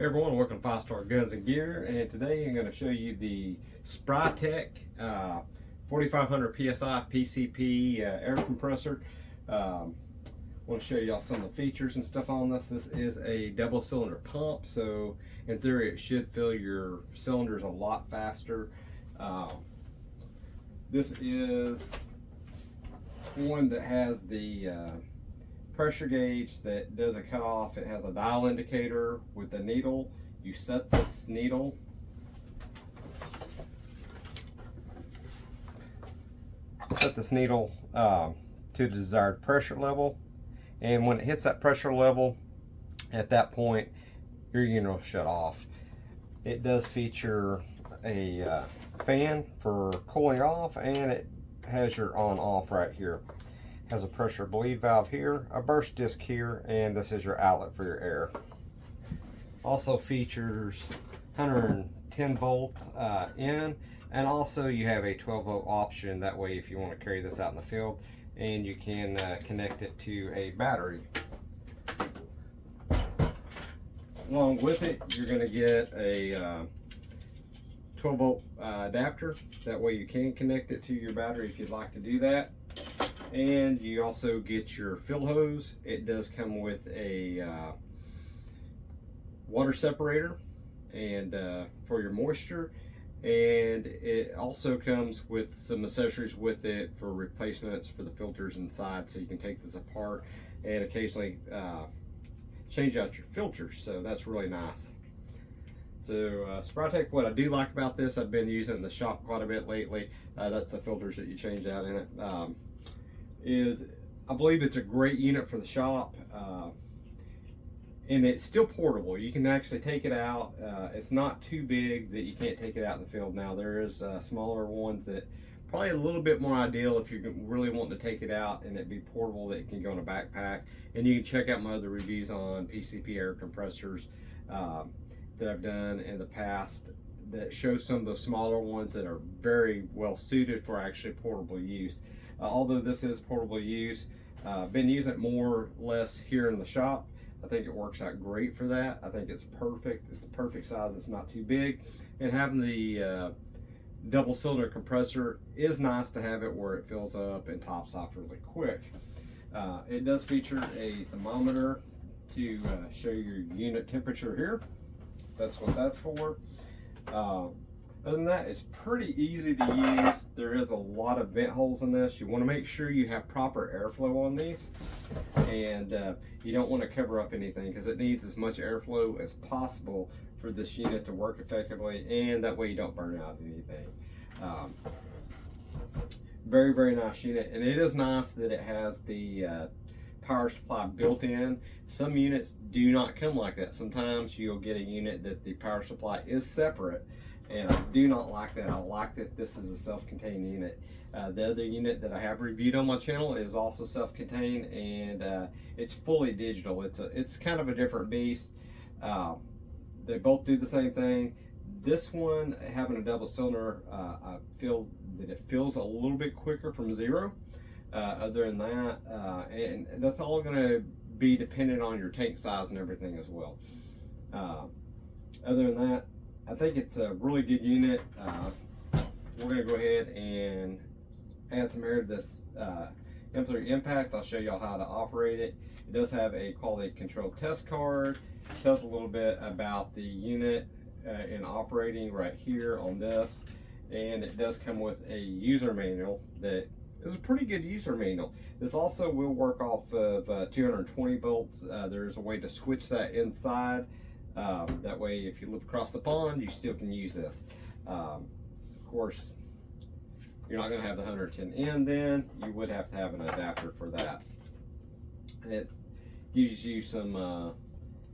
Hey everyone, welcome to 5 Star Guns and Gear, and today I'm going to show you the Spritech 4500 PSI PCP air compressor. I want to show y'all some of the features and stuff on this. This is a double cylinder pump, so in theory it should fill your cylinders a lot faster. This is one that has the pressure gauge that does a cutoff. It has a dial indicator with a needle. You set this needle to the desired pressure level, and when it hits that pressure level, at that point your unit will shut off. It does feature a fan for cooling off, and it has your on off right here. Has a pressure bleed valve here, a burst disc here, and this is your outlet for your air. Also features 110 volt in, and also you have a 12 volt option. That way if you want to carry this out in the field, and you can connect it to a battery. Along with it, you're going to get a 12 volt adapter. That way you can connect it to your battery if you'd like to do that. And you also get your fill hose. It does come with a water separator and for your moisture, and it also comes with some accessories with it for replacements for the filters inside, so you can take this apart and occasionally change out your filters. So that's really nice. So Spritech, what I do like about this, I've been using it in the shop quite a bit lately. That's the filters that you change out in it. I believe it's a great unit for the shop, and it's still portable. You can actually take it out. It's not too big that you can't take it out in the field. Now there is smaller ones that probably a little bit more ideal if you're really wanting to take it out and it be portable, that it can go in a backpack. And you can check out my other reviews on PCP air compressors that I've done in the past that show some of those smaller ones that are very well suited for actually portable use. Although this is portable use, been using it more or less here in the shop. I think it works out great for that. I think it's perfect. It's the perfect size. It's not too big. And having the double cylinder compressor is nice to have it where it fills up and tops off really quick. It does feature a thermometer to show your unit temperature here. That's what that's for. Other than that, it's pretty easy to use. There is a lot of vent holes in this. You want to make sure you have proper airflow on these, and you don't want to cover up anything because it needs as much airflow as possible for this unit to work effectively, and that way you don't burn out anything. Very, very nice unit, and it is nice that it has the power supply built in. Some units do not come like that. Sometimes you'll get a unit that the power supply is separate, and I do not like that. I like that this is a self-contained unit. The other unit that I have reviewed on my channel is also self-contained, and it's fully digital. It's kind of a different beast. They both do the same thing. This one, having a double cylinder, I feel that it fills a little bit quicker from zero. Other than that, and that's all going to be dependent on your tank size and everything as well. Other than that, I think it's a really good unit. We're going to go ahead and add some air to this M3 Impact. I'll show y'all how to operate it. It does have a quality control test card. It tells a little bit about the unit and operating right here on this. And it does come with a user manual that is a pretty good user manual. This also will work off of 220 volts. There's a way to switch that inside. That way, if you live across the pond, you still can use this. Of course, you're not going to have the 110 in then. You would have to have an adapter for that. It gives you some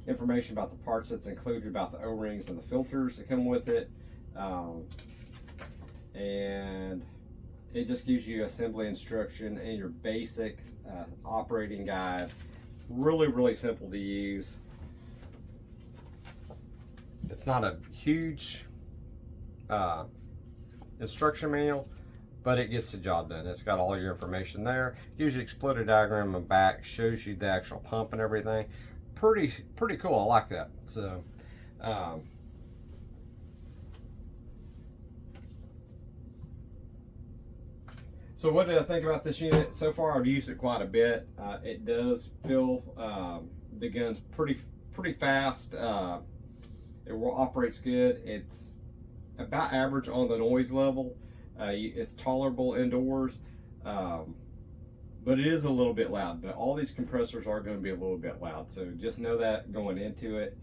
information about the parts that's included, about the O-rings and the filters that come with it. And it just gives you assembly instruction and your basic operating guide. Really, really simple to use. It's not a huge instruction manual, but it gets the job done. It's got all your information there. Gives you exploder diagram and back, shows you the actual pump and everything. Pretty cool. I like that. So So what did I think about this unit? So far I've used it quite a bit. It does fill the guns pretty fast. It operates good. It's about average on the noise level. It's tolerable indoors, but it is a little bit loud. But all these compressors are going to be a little bit loud, so just know that going into it.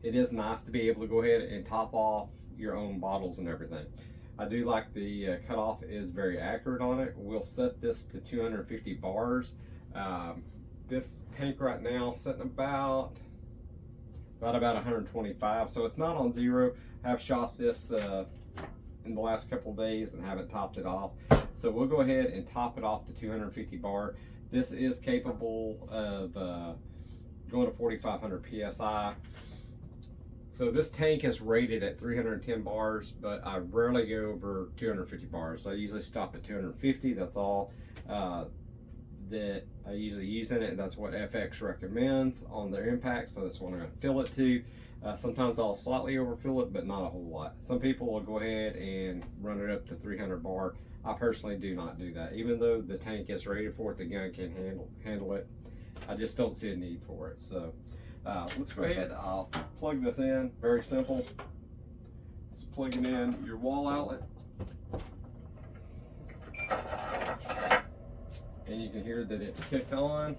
It is nice to be able to go ahead and top off your own bottles and everything. I do like the cutoff is very accurate on it. We'll set this to 250 bars. This tank right now sitting about 125, so it's not on zero. I've shot this in the last couple of days and haven't topped it off. So we'll go ahead and top it off to 250 bar. This is capable of going to 4,500 PSI. So this tank is rated at 310 bars, but I rarely go over 250 bars. So I usually stop at 250. That's all that I usually use in it. And that's what FX recommends on their impact. So that's what I'm going to fill it to. Sometimes I'll slightly overfill it, but not a whole lot. Some people will go ahead and run it up to 300 bar. I personally do not do that. Even though the tank is rated for it, the gun can handle it. I just don't see a need for it. So let's go ahead. I'll plug this in. Very simple. Just plugging in your wall outlet. And you can hear that it kicked on.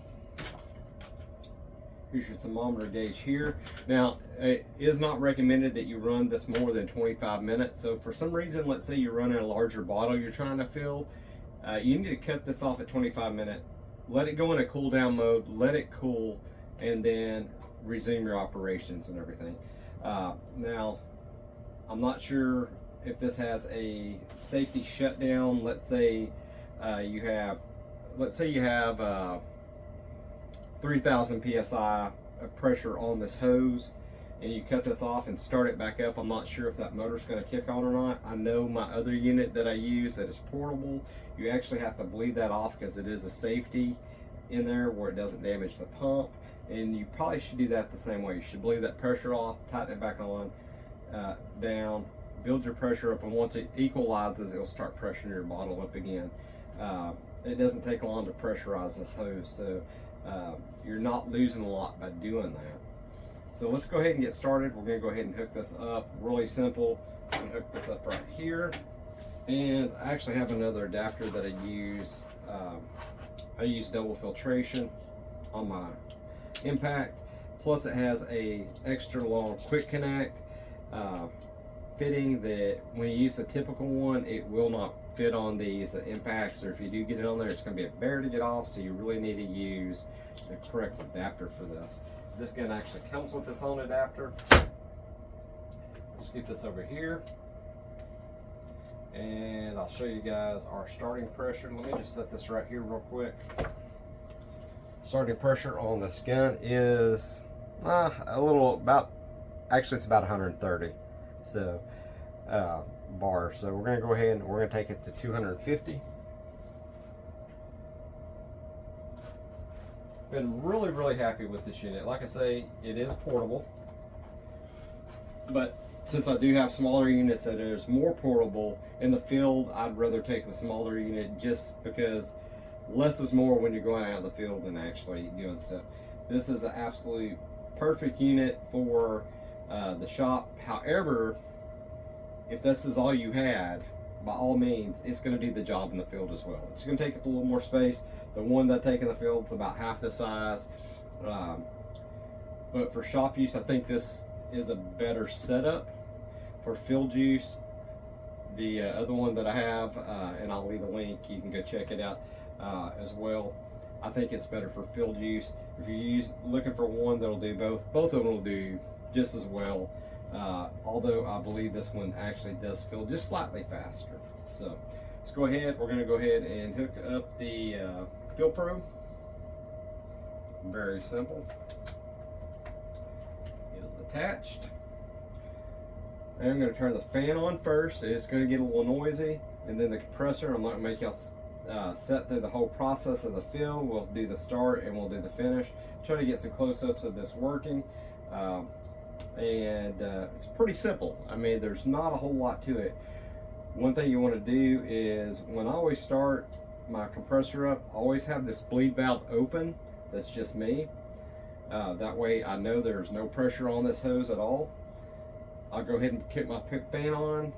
Here's your thermometer gauge here. Now, it is not recommended that you run this more than 25 minutes. So for some reason, let's say you're running a larger bottle you're trying to fill, you need to cut this off at 25 minutes. Let it go in a cool down mode, let it cool, and then resume your operations and everything. Now, I'm not sure if this has a safety shutdown. Let's say you have 3,000 PSI of pressure on this hose, and you cut this off and start it back up. I'm not sure if that motor's going to kick on or not. I know my other unit that I use that is portable, you actually have to bleed that off because it is a safety in there where it doesn't damage the pump. And you probably should do that the same way. You should bleed that pressure off, tighten it back on, down, build your pressure up, and once it equalizes, it'll start pressuring your bottle up again. It doesn't take long to pressurize this hose, so you're not losing a lot by doing that. So let's go ahead and get started. We're going to go ahead and hook this up. Really simple. I'm going to hook this up right here. And I actually have another adapter that I use. I use double filtration on my impact. Plus it has a extra long quick connect fitting that when you use the typical one, it will not fit on these impacts, or if you do get it on there, it's going to be a bear to get off, so you really need to use the correct adapter for this. This gun actually comes with its own adapter. Let's get this over here, and I'll show you guys our starting pressure. Let me just set this right here real quick. Starting pressure on this gun is actually it's about 130 bars. So we're going to go ahead and we're going to take it to 250. Been really happy with this unit. Like I say, it is portable, but since I do have smaller units that is more portable in the field, I'd rather take the smaller unit just because less is more when you're going out of the field than actually doing stuff. This is an absolute perfect unit for the shop. However, if this is all you had, by all means, it's going to do the job in the field as well. It's going to take up a little more space. The one that I take in the field is about half the size. But for shop use, I think this is a better setup. For field use, the other one that I have, and I'll leave a link, you can go check it out as well. I think it's better for field use. If you're looking for one that'll do both of them will do just as well. Although I believe this one actually does fill just slightly faster. So let's go ahead. We're going to go ahead and hook up the fill probe. Very simple. It is attached. And I'm going to turn the fan on first. It's going to get a little noisy, and then the compressor. I'm not going to make y'all set through the whole process of the fill. We'll do the start and we'll do the finish. Try to get some close-ups of this working. And it's pretty simple. I mean, there's not a whole lot to it. One thing you want to do is, when I always start my compressor up, I always have this bleed valve open. That's just me. That way I know there's no pressure on this hose at all. I'll go ahead and kick my fan on,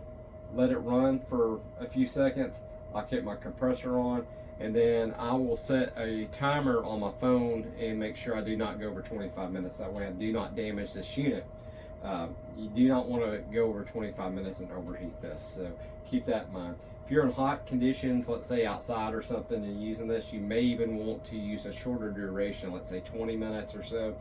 let it run for a few seconds. I'll kick my compressor on, and then I will set a timer on my phone and make sure I do not go over 25 minutes. That way I do not damage this unit. You do not want to go over 25 minutes and overheat this, so keep that in mind. If you're in hot conditions, let's say outside or something, and using this, you may even want to use a shorter duration, let's say 20 minutes or so.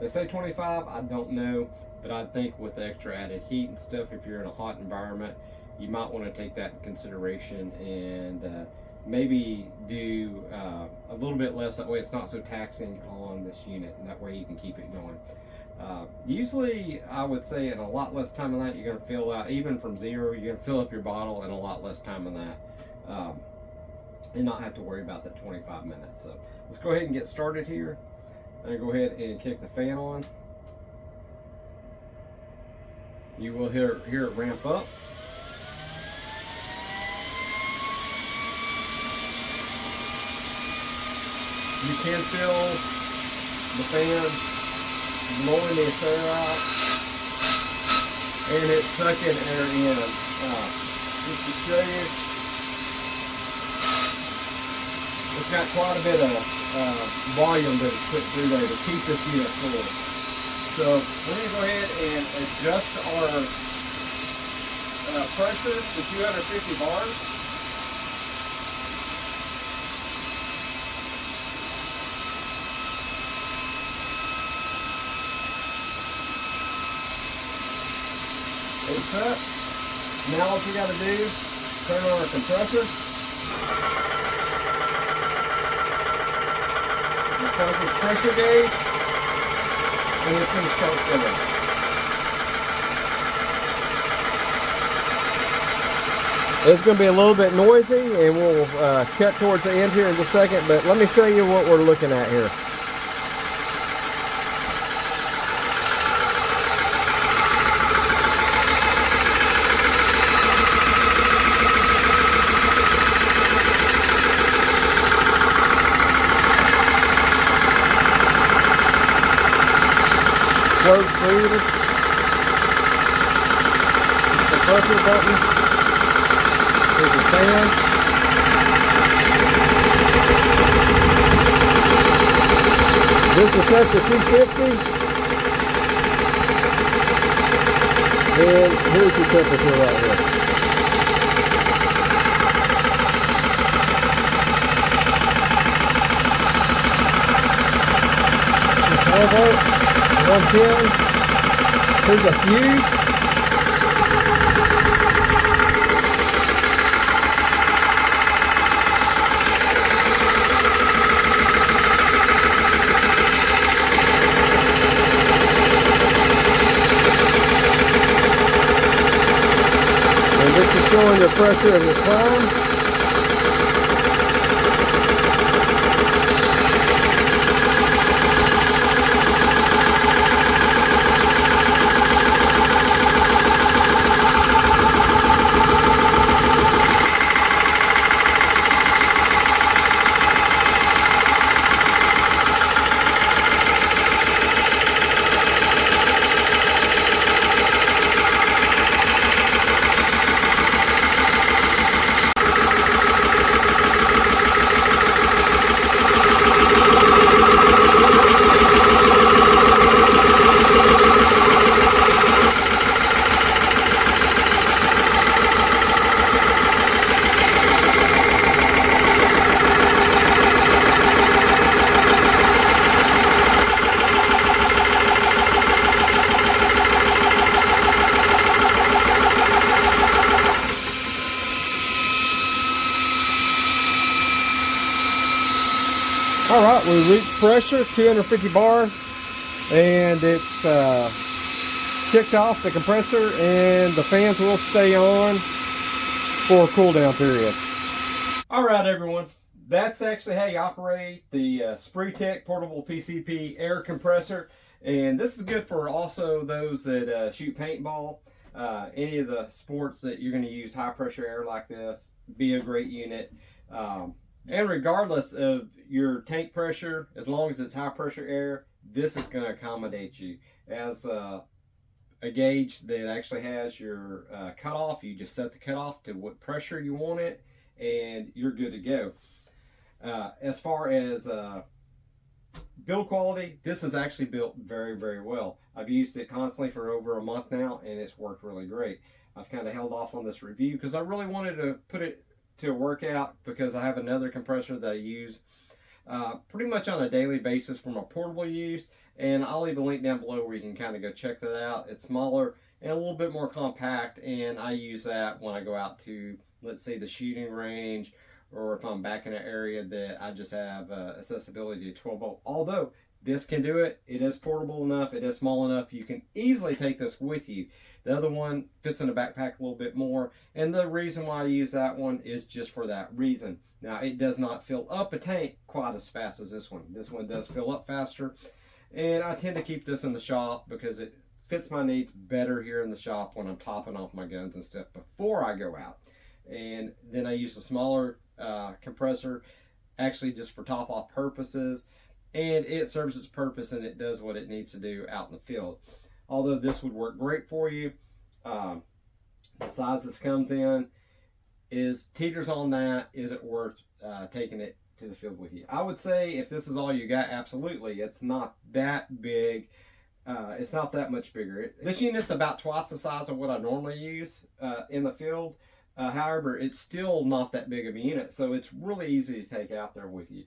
They say 25, I don't know, but I think with the extra added heat and stuff, if you're in a hot environment, you might want to take that in consideration and maybe do a little bit less. That way it's not so taxing on this unit, and that way you can keep it going. Usually I would say in a lot less time than that, you're going to fill out, even from zero, you're going to fill up your bottle in a lot less time than that, and not have to worry about that 25 minutes. So let's go ahead and get started here. And go ahead and kick the fan on. You will hear it ramp up. You can feel the fan blowing this air out, and it's sucking air in. Just to show you, it's got quite a bit of volume that is put through there to keep this unit full. So we're going to go ahead and adjust our pressure to 250 bars. It's up. Now what you got to do, turn on our compressor. Close this pressure gauge, and it's going to start filling. It's going to be a little bit noisy, and we'll cut towards the end here in just a second, but let me show you what we're looking at here. Close breather, the pressure button, there's the fan. This is set to 250, and here's your temperature right here. It's 12 volts. 110. Here's a fuse. And this is showing the pressure of the primes. All right, we reached pressure, 250 bar, and it's kicked off the compressor, and the fans will stay on for a cool down period. All right, everyone, that's actually how you operate the Spritech portable PCP air compressor. And this is good for also those that shoot paintball. Any of the sports that you're going to use high pressure air like this, be a great unit. And regardless of your tank pressure, as long as it's high pressure air, this is going to accommodate you. As a gauge that actually has your cutoff, you just set the cutoff to what pressure you want it, and you're good to go. As far as build quality, this is actually built very, very well. I've used it constantly for over a month now, and it's worked really great. I've kind of held off on this review because I really wanted to put it to a workout, because I have another compressor that I use pretty much on a daily basis for my portable use, and I'll leave a link down below where you can kind of go check that out. It's smaller and a little bit more compact, and I use that when I go out to, let's say, the shooting range, or if I'm back in an area that I just have accessibility to 12 volt. Although this can do it, it is portable enough, it is small enough, you can easily take this with you. The other one fits in a backpack a little bit more, and the reason why I use that one is just for that reason. Now, it does not fill up a tank quite as fast as this one. This one does fill up faster, and I tend to keep this in the shop because it fits my needs better here in the shop when I'm topping off my guns and stuff before I go out. And then I use a smaller compressor, actually just for top off purposes, and it serves its purpose and it does what it needs to do out in the field. Although this would work great for you, the size this comes in is teeters on that. Is it worth taking it to the field with you? I would say if this is all you got, absolutely. It's not that big. It's not that much bigger. This unit's about twice the size of what I normally use in the field. However, it's still not that big of a unit, so it's really easy to take out there with you.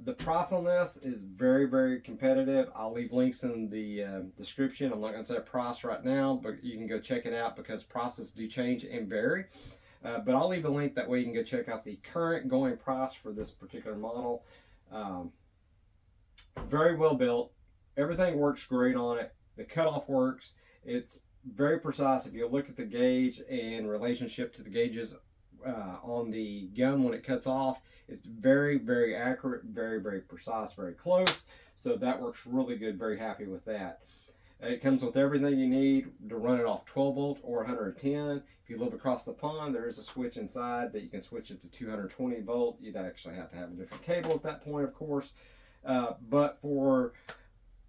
The price on this is very, very competitive. I'll leave links in the description. I'm not going to say a price right now, but you can go check it out because prices do change and vary. But I'll leave a link, that way you can go check out the current going price for this particular model. Very well built. Everything works great on it. The cutoff works. It's very precise. If you look at the gauge in relationship to the gauges on the gun when it cuts off, it's very, very accurate, very, very precise, very close. So that works really good. Very happy with that. It comes with everything you need to run it off 12 volt or 110. If you live across the pond, there is a switch inside that you can switch it to 220 volt. You'd actually have to have a different cable at that point, of course. But for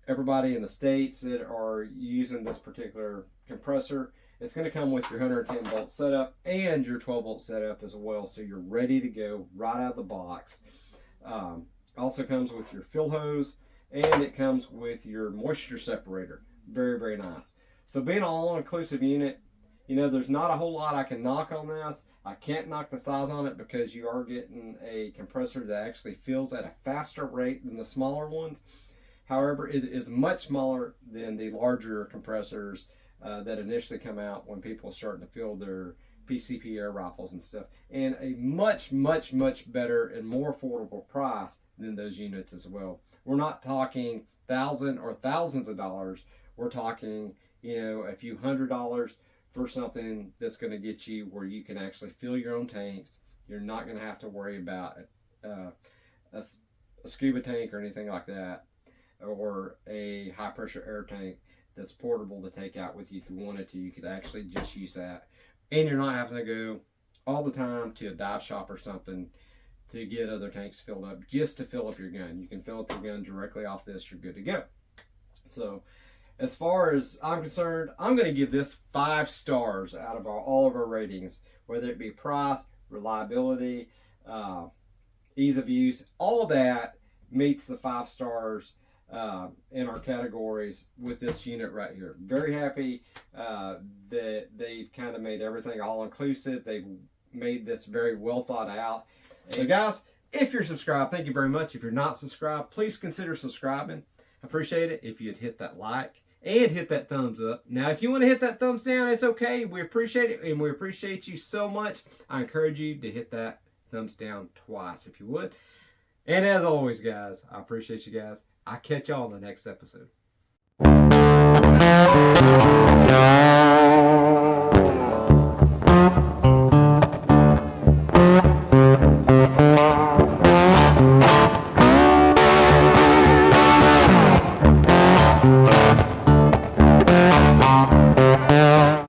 everybody in the States that are using this particular compressor, it's going to come with your 110 volt setup and your 12 volt setup as well, so you're ready to go right out of the box. Also comes with your fill hose, and it comes with your moisture separator. Very, very nice. So being an all-inclusive unit, you know, there's not a whole lot I can knock on this. I can't knock the size on it because you are getting a compressor that actually fills at a faster rate than the smaller ones. However, it is much smaller than the larger compressors that initially come out when people are starting to fill their PCP air rifles and stuff, and a much, much, much better and more affordable price than those units as well. We're not talking thousands or thousands of dollars. We're talking, you know, a few $100s for something that's going to get you where you can actually fill your own tanks. You're not going to have to worry about a scuba tank or anything like that, or a high pressure air tank that's portable to take out with you. If you wanted to, you could actually just use that, and you're not having to go all the time to a dive shop or something to get other tanks filled up just to fill up your gun. You can fill up your gun directly off this. You're good to go. So as far as I'm concerned, I'm going to give this 5 stars out of all of our ratings, whether it be price, reliability, ease of use. All of that meets the 5 stars in our categories with this unit right here. Very happy that they've kind of made everything all inclusive. They've made this very well thought out. So guys, if you're subscribed, thank you very much. If you're not subscribed, please consider subscribing. I appreciate it if you'd hit that like and hit that thumbs up. Now, if you want to hit that thumbs down, it's okay. We appreciate it, and we appreciate you so much. I encourage you to hit that thumbs down twice if you would. And as always, guys, I appreciate you guys. I'll catch y'all in the next episode.